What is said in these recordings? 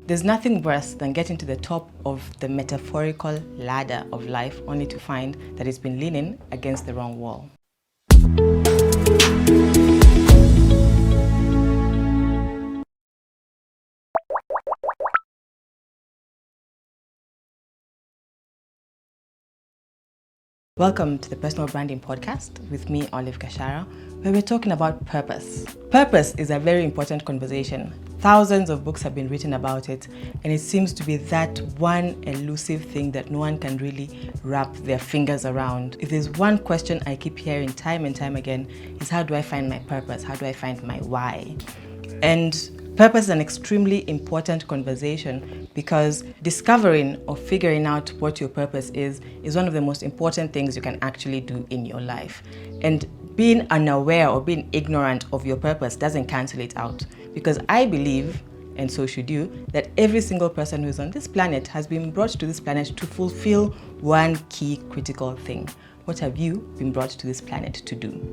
There's nothing worse than getting to the top of the metaphorical ladder of life only to find that it's been leaning against the wrong wall. Welcome to the Personal Branding Podcast with me, Gachara, where we're talking about purpose. Purpose is a very important conversation. Thousands of books have been written about it, and it seems to be that one elusive thing that no one can really wrap their fingers around. If there's one question I keep hearing time and time again, is how do I find my purpose? How do I find my why? And purpose is an extremely important conversation because discovering or figuring out what your purpose is one of the most important things you can actually do in your life. And being unaware or being ignorant of your purpose doesn't cancel it out, because I believe, and so should you, that every single person who is on this planet has been brought to this planet to fulfill one key critical thing. What have you been brought to this planet to do?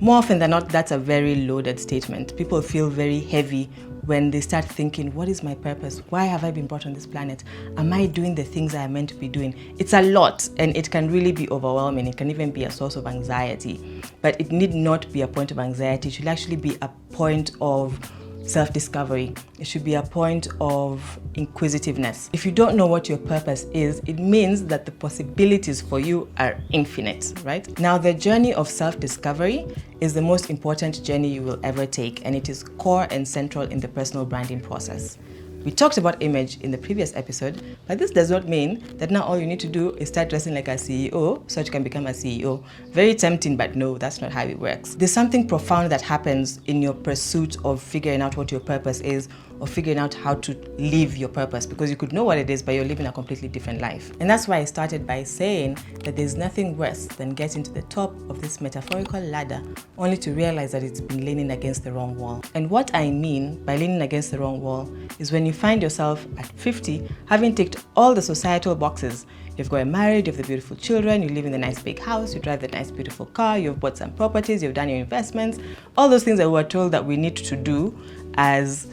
More often than not, that's a very loaded statement. People feel very heavy when they start thinking, what is my purpose? Why have I been brought on this planet? Am I doing the things I am meant to be doing? It's a lot, and it can really be overwhelming. It can even be a source of anxiety. But it need not be a point of anxiety. It should actually be a point of self-discovery. It should be a point of inquisitiveness. If you don't know what your purpose is, it means that the possibilities for you are infinite, right? Now, the journey of self-discovery is the most important journey you will ever take, and it is core and central in the personal branding process. We talked about image in the previous episode, but this does not mean that now all you need to do is start dressing like a CEO so that you can become a CEO. Very tempting, but no, that's not how it works. There's something profound that happens in your pursuit of figuring out what your purpose is, or figuring out how to live your purpose, because you could know what it is, but you're living a completely different life. And that's why I started by saying that there's nothing worse than getting to the top of this metaphorical ladder only to realize that it's been leaning against the wrong wall. And what I mean by leaning against the wrong wall is when you find yourself at 50 having ticked all the societal boxes. You've got married, you have the beautiful children, you live in the nice big house, you drive the nice beautiful car, you've bought some properties, you've done your investments, all those things that we're told that we need to do as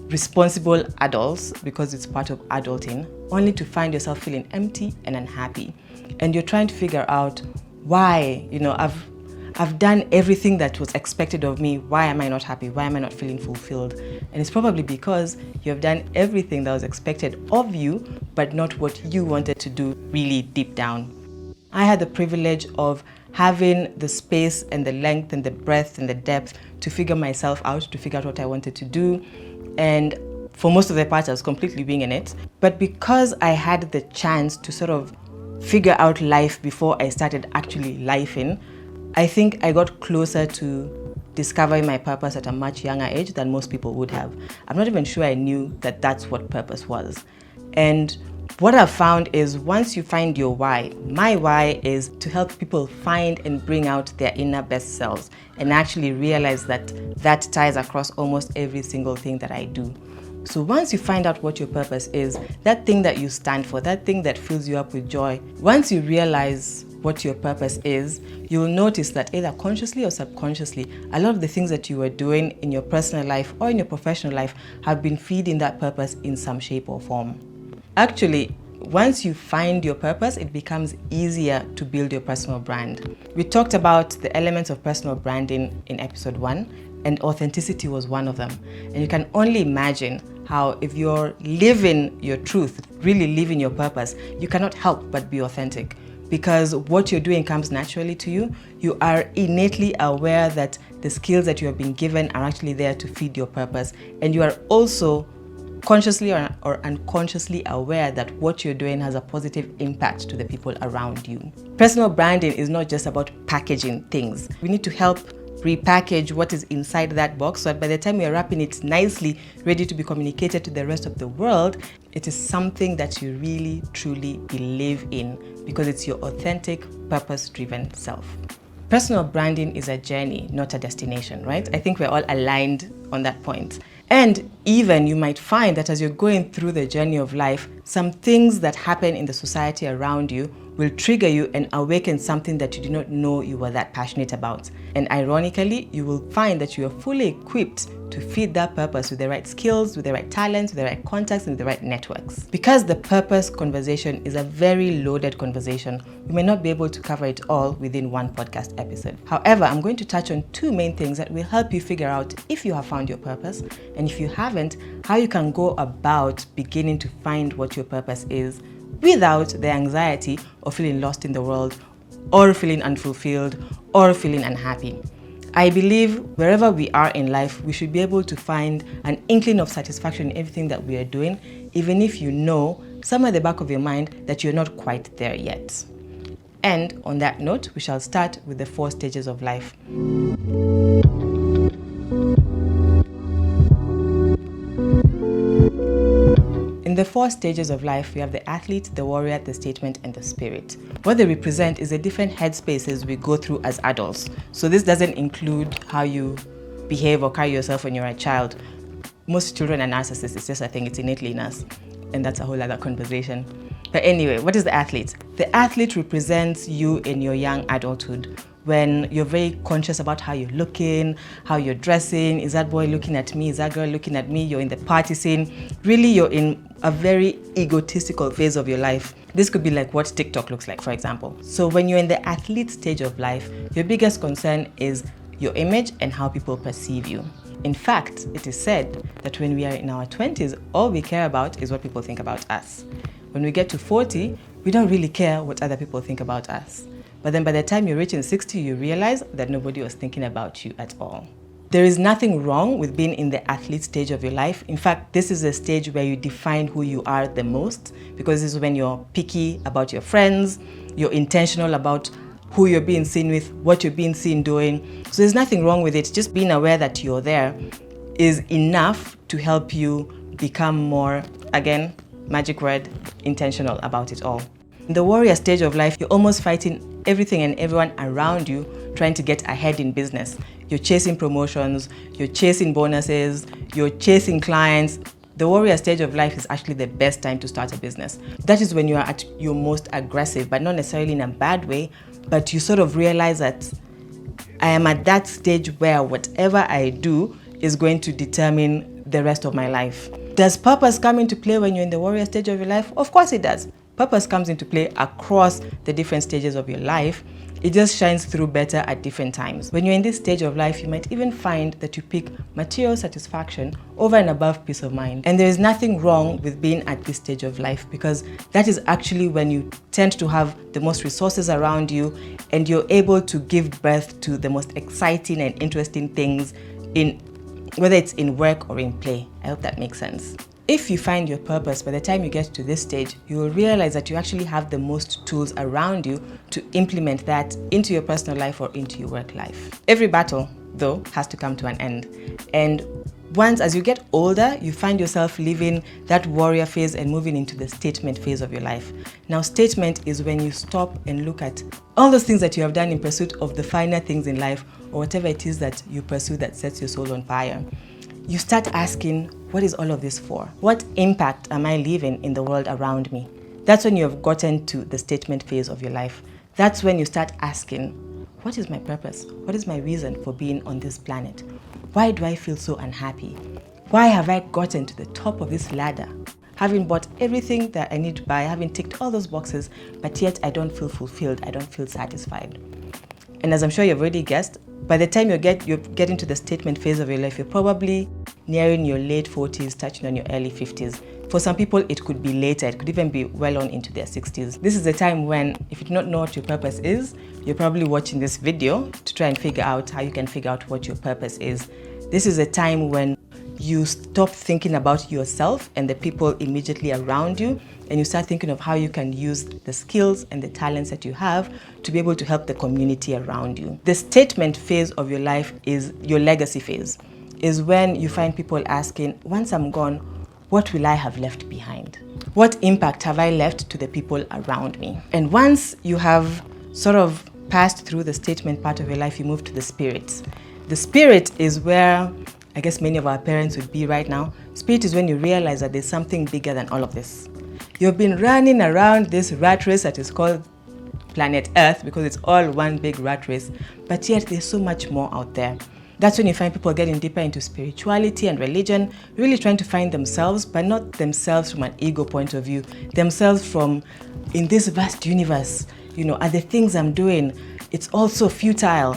responsible adults because it's part of adulting, only to find yourself feeling empty and unhappy. And you're trying to figure out why, I've done everything that was expected of me. Why am I not happy? Why am I not feeling fulfilled? And it's probably because you have done everything that was expected of you, but not what you wanted to do really deep down. I had the privilege of having the space and the length and the breadth and the depth to figure myself out, to figure out what I wanted to do. And for most of the part, I was completely winging it. But because I had the chance to sort of figure out life before I started actually lifing, I think I got closer to discovering my purpose at a much younger age than most people would have. I'm not even sure I knew that that's what purpose was. And what I've found is once you find your why, my why is to help people find and bring out their inner best selves and actually realize that that ties across almost every single thing that I do. So once you find out what your purpose is, that thing that you stand for, that thing that fills you up with joy, once you realize what your purpose is, you'll notice that either consciously or subconsciously, a lot of the things that you were doing in your personal life or in your professional life have been feeding that purpose in some shape or form. Actually, once you find your purpose, it becomes easier to build your personal brand. We talked about the elements of personal branding in episode 1, and authenticity was one of them. And you can only imagine how if you're living your truth, really living your purpose, you cannot help but be authentic. Because what you're doing comes naturally to you. You are innately aware that the skills that you have been given are actually there to feed your purpose. And you are also consciously or unconsciously aware that what you're doing has a positive impact to the people around you. Personal branding is not just about packaging things. We need to help repackage what is inside that box so that by the time you're wrapping it nicely, ready to be communicated to the rest of the world, it is something that you really, truly believe in because it's your authentic, purpose-driven self. Personal branding is a journey, not a destination, right? I think we're all aligned on that point. And even you might find that as you're going through the journey of life, some things that happen in the society around you will trigger you and awaken something that you did not know you were that passionate about. And ironically, you will find that you are fully equipped to feed that purpose with the right skills, with the right talents, with the right contacts, and with the right networks. Because the purpose conversation is a very loaded conversation, we may not be able to cover it all within one podcast episode. However, I'm going to touch on two main things that will help you figure out if you have found your purpose, and if you haven't, how you can go about beginning to find what your purpose is without the anxiety of feeling lost in the world, or feeling unfulfilled, or feeling unhappy. I believe wherever we are in life, we should be able to find an inkling of satisfaction in everything that we are doing, even if you know somewhere at the back of your mind that you're not quite there yet. And on that note, we shall start with the 4 stages of life. In the 4 stages of life, we have the athlete, the warrior, the statesman, and the spirit. What they represent is the different headspaces we go through as adults. So this doesn't include how you behave or carry yourself when you're a child. Most children are narcissists. It's just, I think it's innately in us. And that's a whole other conversation. But anyway, what is the athlete? The athlete represents you in your young adulthood, when you're very conscious about how you're looking, how you're dressing. Is that boy looking at me? Is that girl looking at me? You're in the party scene. Really, you're in a very egotistical phase of your life. This could be like what TikTok looks like, for example. So when you're in the athlete stage of life, your biggest concern is your image and how people perceive you. In fact, it is said that when we are in our 20s, all we care about is what people think about us. When we get to 40, we don't really care what other people think about us. But then by the time you're reaching 60, you realize that nobody was thinking about you at all. There is nothing wrong with being in the athlete stage of your life. In fact, this is a stage where you define who you are the most, because this is when you're picky about your friends, you're intentional about who you're being seen with, what you're being seen doing. So there's nothing wrong with it. Just being aware that you're there is enough to help you become more, again, magic word, intentional about it all. In the warrior stage of life, you're almost fighting everything and everyone around you, trying to get ahead in business. You're chasing promotions, you're chasing bonuses, you're chasing clients. The warrior stage of life is actually the best time to start a business. That is when you are at your most aggressive, but not necessarily in a bad way, but you sort of realize that I am at that stage where whatever I do is going to determine the rest of my life. Does purpose come into play when you're in the warrior stage of your life? Of course it does. Purpose comes into play across the different stages of your life. It just shines through better at different times. When you're in this stage of life, you might even find that you pick material satisfaction over and above peace of mind. And there is nothing wrong with being at this stage of life, because that is actually when you tend to have the most resources around you and you're able to give birth to the most exciting and interesting things, in whether it's in work or in play. I hope that makes sense. If you find your purpose, by the time you get to this stage, you will realize that you actually have the most tools around you to implement that into your personal life or into your work life. Every battle, though, has to come to an end. And once, as you get older, you find yourself leaving that warrior phase and moving into the statement phase of your life. Now, statement is when you stop and look at all those things that you have done in pursuit of the finer things in life, or whatever it is that you pursue that sets your soul on fire. You start asking, what is all of this for? What impact am I leaving in the world around me? That's when you have gotten to the statement phase of your life. That's when you start asking, what is my purpose? What is my reason for being on this planet? Why do I feel so unhappy? Why have I gotten to the top of this ladder? Having bought everything that I need to buy, having ticked all those boxes, but yet I don't feel fulfilled, I don't feel satisfied. And as I'm sure you've already guessed, by the time you're getting to the statement phase of your life, you're probably nearing your late 40s, touching on your early 50s. For some people, it could be later. It could even be well on into their 60s. This is the time when, if you do not know what your purpose is, you're probably watching this video to try and figure out how you can figure out what your purpose is. This is a time when you stop thinking about yourself and the people immediately around you, and you start thinking of how you can use the skills and the talents that you have to be able to help the community around you. The statement phase of your life is your legacy phase, is when you find people asking, once I'm gone, what will I have left behind? What impact have I left to the people around me? And once you have sort of passed through the statement part of your life, you move to the spirit. The spirit is where I guess many of our parents would be right now. Spirit is when you realize that there's something bigger than all of this. You've been running around this rat race that is called planet Earth, because it's all one big rat race, but yet there's so much more out there. That's when you find people getting deeper into spirituality and religion, really trying to find themselves, but not themselves from an ego point of view, themselves from, in this vast universe, are the things I'm doing, it's also futile.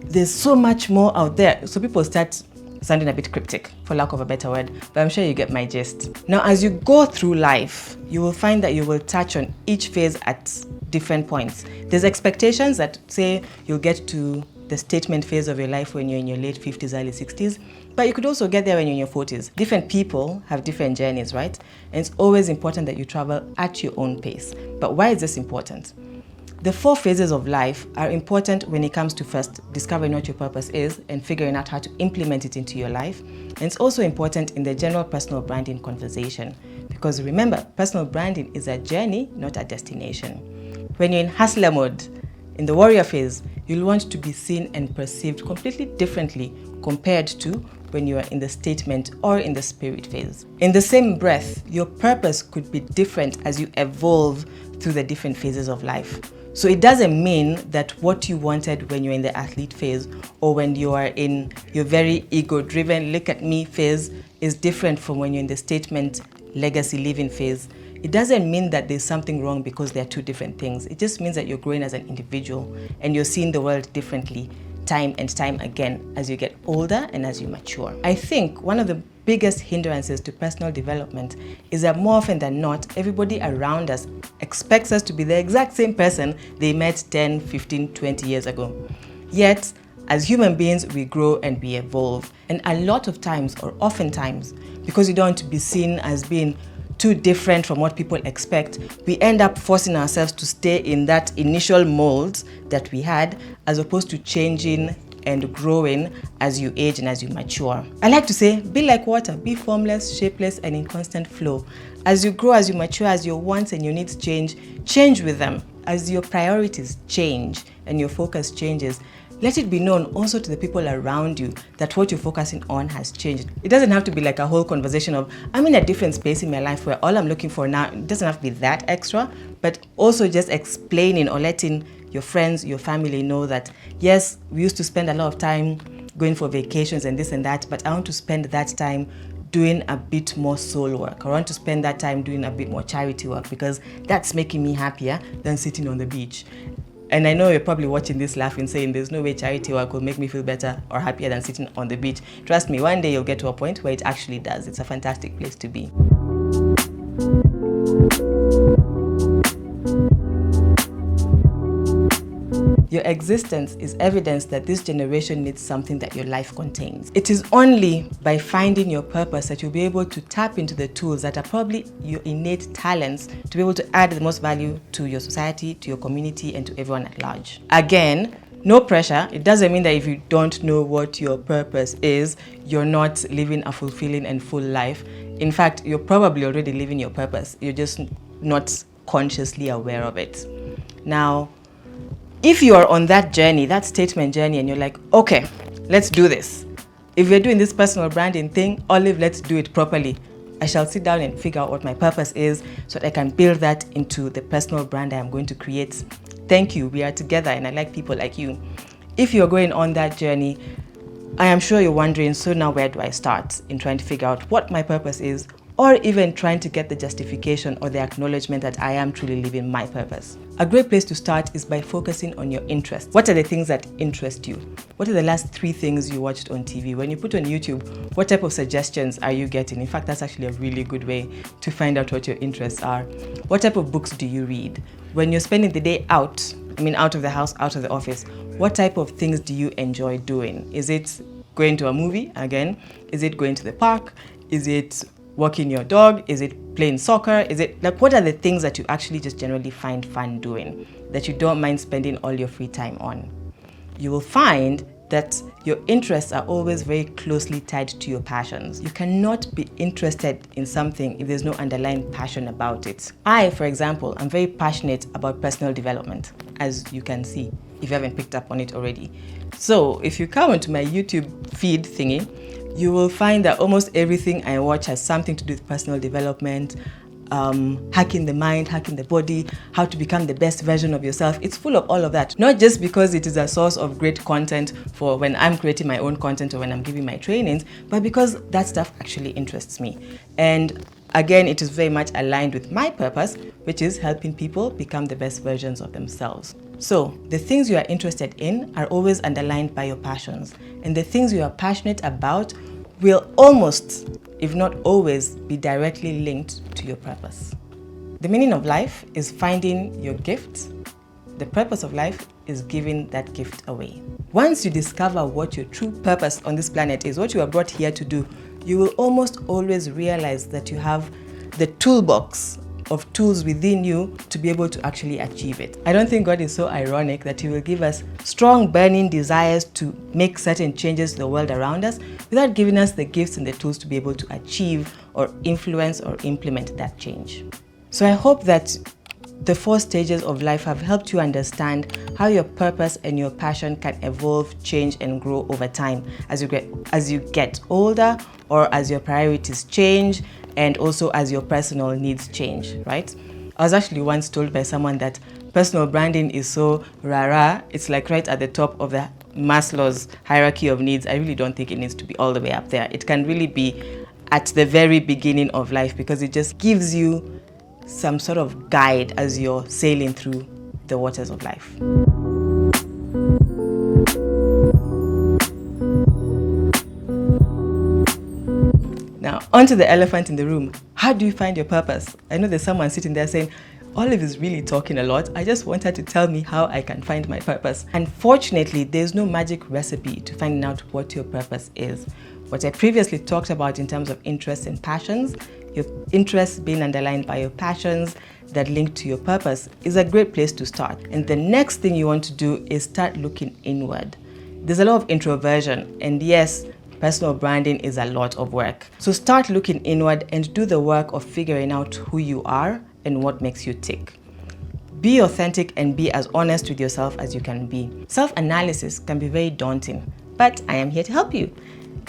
There's so much more out there. So people start sounding a bit cryptic, for lack of a better word, but I'm sure you get my gist. Now, as you go through life, you will find that you will touch on each phase at different points. There's expectations that say you'll get to the statement phase of your life when you're in your late 50s, early 60s, but you could also get there when you're in your 40s. Different people have different journeys, right? And it's always important that you travel at your own pace. But why is this important? The 4 phases of life are important when it comes to first discovering what your purpose is and figuring out how to implement it into your life. And it's also important in the general personal branding conversation. Because remember, personal branding is a journey, not a destination. When you're in hustler mode, in the warrior phase, you'll want to be seen and perceived completely differently compared to when you are in the statement or in the spirit phase. In the same breath, your purpose could be different as you evolve through the different phases of life. So it doesn't mean that what you wanted when you're in the athlete phase or when you are in your very ego-driven, look at me phase is different from when you're in the statement, legacy living phase. It doesn't mean that there's something wrong because they're 2 different things. It just means that you're growing as an individual and you're seeing the world differently time and time again as you get older and as you mature. I think one of the biggest hindrances to personal development is that more often than not, everybody around us expects us to be the exact same person they met 10, 15, 20 years ago. Yet, as human beings, we grow and we evolve. And a lot of times, or oftentimes, because you don't want to be seen as being too different from what people expect, we end up forcing ourselves to stay in that initial mold that we had, as opposed to changing and growing as you age and as you mature. I like to say, be like water, be formless, shapeless, and in constant flow. As you grow, as you mature, as your wants and your needs change with them. As your priorities change and your focus changes, let it be known also to the people around you that what you're focusing on has changed. It doesn't have to be like a whole conversation of, I'm in a different space in my life where all I'm looking for now, it doesn't have to be that extra, but also just explaining or letting your friends, your family know that, yes, we used to spend a lot of time going for vacations and this and that, but I want to spend that time doing a bit more soul work. I want to spend that time doing a bit more charity work because that's making me happier than sitting on the beach. And I know you're probably watching this laughing, saying there's no way charity work will make me feel better or happier than sitting on the beach. Trust me, one day you'll get to a point where it actually does. It's a fantastic place to be. Your existence is evidence that this generation needs something that your life contains. It is only by finding your purpose that you'll be able to tap into the tools that are probably your innate talents to be able to add the most value to your society, to your community, and to everyone at large. Again, no pressure. It doesn't mean that if you don't know what your purpose is, you're not living a fulfilling and full life. In fact, you're probably already living your purpose. You're just not consciously aware of it. Now, if you are on that journey, that statement journey, and you're like, okay, let's do this. If we're doing this personal branding thing, Olive, let's do it properly. I shall sit down and figure out what my purpose is so that I can build that into the personal brand I am going to create. Thank you. We are together and I like people like you. If you're going on that journey, I am sure you're wondering, so now where do I start in trying to figure out what my purpose is, or even trying to get the justification or the acknowledgement that I am truly living my purpose. A great place to start is by focusing on your interests. What are the things that interest you? What are the last 3 things you watched on TV? When you put on YouTube, what type of suggestions are you getting? In fact, that's actually a really good way to find out what your interests are. What type of books do you read? When you're spending the day out of the house, out of the office, what type of things do you enjoy doing? Is it going to a movie again? Is it going to the park? Is it walking your dog? Is it playing soccer? Is it like, what are the things that you actually just generally find fun doing that you don't mind spending all your free time on? You will find that your interests are always very closely tied to your passions. You cannot be interested in something if there's no underlying passion about it. I, for example, am very passionate about personal development, as you can see, if you haven't picked up on it already. So if you come onto my YouTube feed thingy, you will find that almost everything I watch has something to do with personal development. hacking the mind, hacking the body, how to become the best version of yourself. It's full of all of that. Not just because it is a source of great content for when I'm creating my own content or when I'm giving my trainings, but because that stuff actually interests me. And again, it is very much aligned with my purpose, which is helping people become the best versions of themselves. So the things you are interested in are always underlined by your passions. And the things you are passionate about will almost, if not always, be directly linked to your purpose. The meaning of life is finding your gift. The purpose of life is giving that gift away. Once you discover what your true purpose on this planet is, what you are brought here to do, you will almost always realize that you have the toolbox of tools within you to be able to actually achieve it. I don't think God is so ironic that He will give us strong burning desires to make certain changes to the world around us without giving us the gifts and the tools to be able to achieve or influence or implement that change. So I hope that the 4 stages of life have helped you understand how your purpose and your passion can evolve, change, and grow over time as you get older, or as your priorities change, and also as your personal needs change, right? I was actually once told by someone that personal branding is so rah-rah, it's like right at the top of the Maslow's hierarchy of needs. I really don't think it needs to be all the way up there. It can really be at the very beginning of life because it just gives you some sort of guide as you're sailing through the waters of life. Now, onto the elephant in the room. How do you find your purpose? I know there's someone sitting there saying, Olive is really talking a lot. I just want her to tell me how I can find my purpose. Unfortunately, there's no magic recipe to finding out what your purpose is. What I previously talked about in terms of interests and passions, your interests being underlined by your passions that link to your purpose, is a great place to start. And the next thing you want to do is start looking inward. There's a lot of introversion, and yes, personal branding is a lot of work. So start looking inward and do the work of figuring out who you are and what makes you tick. Be authentic and be as honest with yourself as you can be. Self-analysis can be very daunting, but I am here to help you.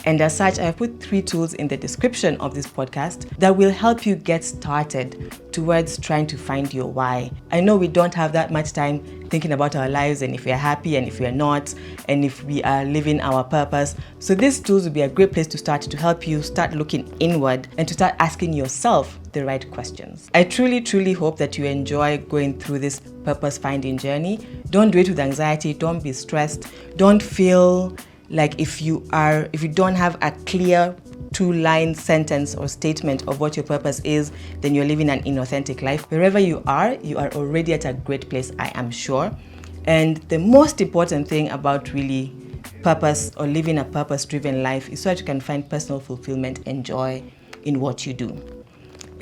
And as such, I have put 3 tools in the description of this podcast that will help you get started towards trying to find your why. I know we don't have that much time thinking about our lives and if we are happy and if we are not, and if we are living our purpose. So these tools will be a great place to start to help you start looking inward and to start asking yourself the right questions. I truly, truly hope that you enjoy going through this purpose finding journey. Don't do it with anxiety. Don't be stressed. Don't feel like if you don't have a clear 2-line sentence or statement of what your purpose is, then you're living an inauthentic life. Wherever you are already at a great place, I am sure. And the most important thing about really purpose or living a purpose-driven life is so that you can find personal fulfillment and joy in what you do.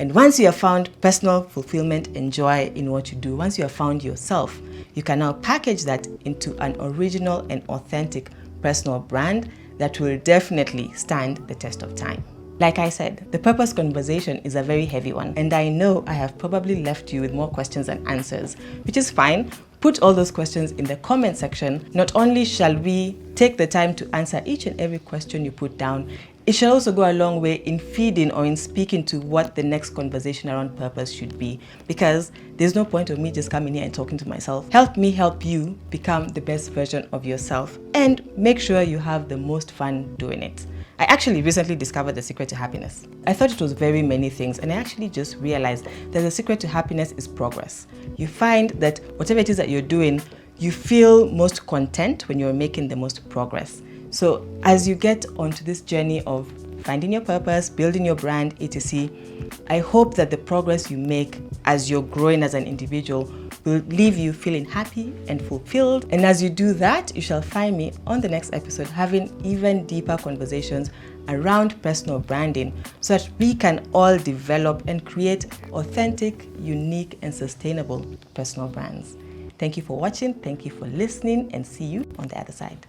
And once you have found personal fulfillment and joy in what you do, once you have found yourself, you can now package that into an original and authentic personal brand that will definitely stand the test of time. Like I said, the purpose conversation is a very heavy one, and I know I have probably left you with more questions than answers, which is fine. Put all those questions in the comment section. Not only shall we take the time to answer each and every question you put down, it shall also go a long way in feeding or in speaking to what the next conversation around purpose should be, because there's no point of me just coming here and talking to myself. Help me help you become the best version of yourself and make sure you have the most fun doing it. I actually recently discovered the secret to happiness. I thought it was very many things, and I actually just realized that the secret to happiness is progress. You find that whatever it is that you're doing, you feel most content when you're making the most progress. So as you get onto this journey of finding your purpose, building your brand, etc., I hope that the progress you make as you're growing as an individual will leave you feeling happy and fulfilled. And as you do that, you shall find me on the next episode having even deeper conversations around personal branding so that we can all develop and create authentic, unique, and sustainable personal brands. Thank you for watching, thank you for listening, and see you on the other side.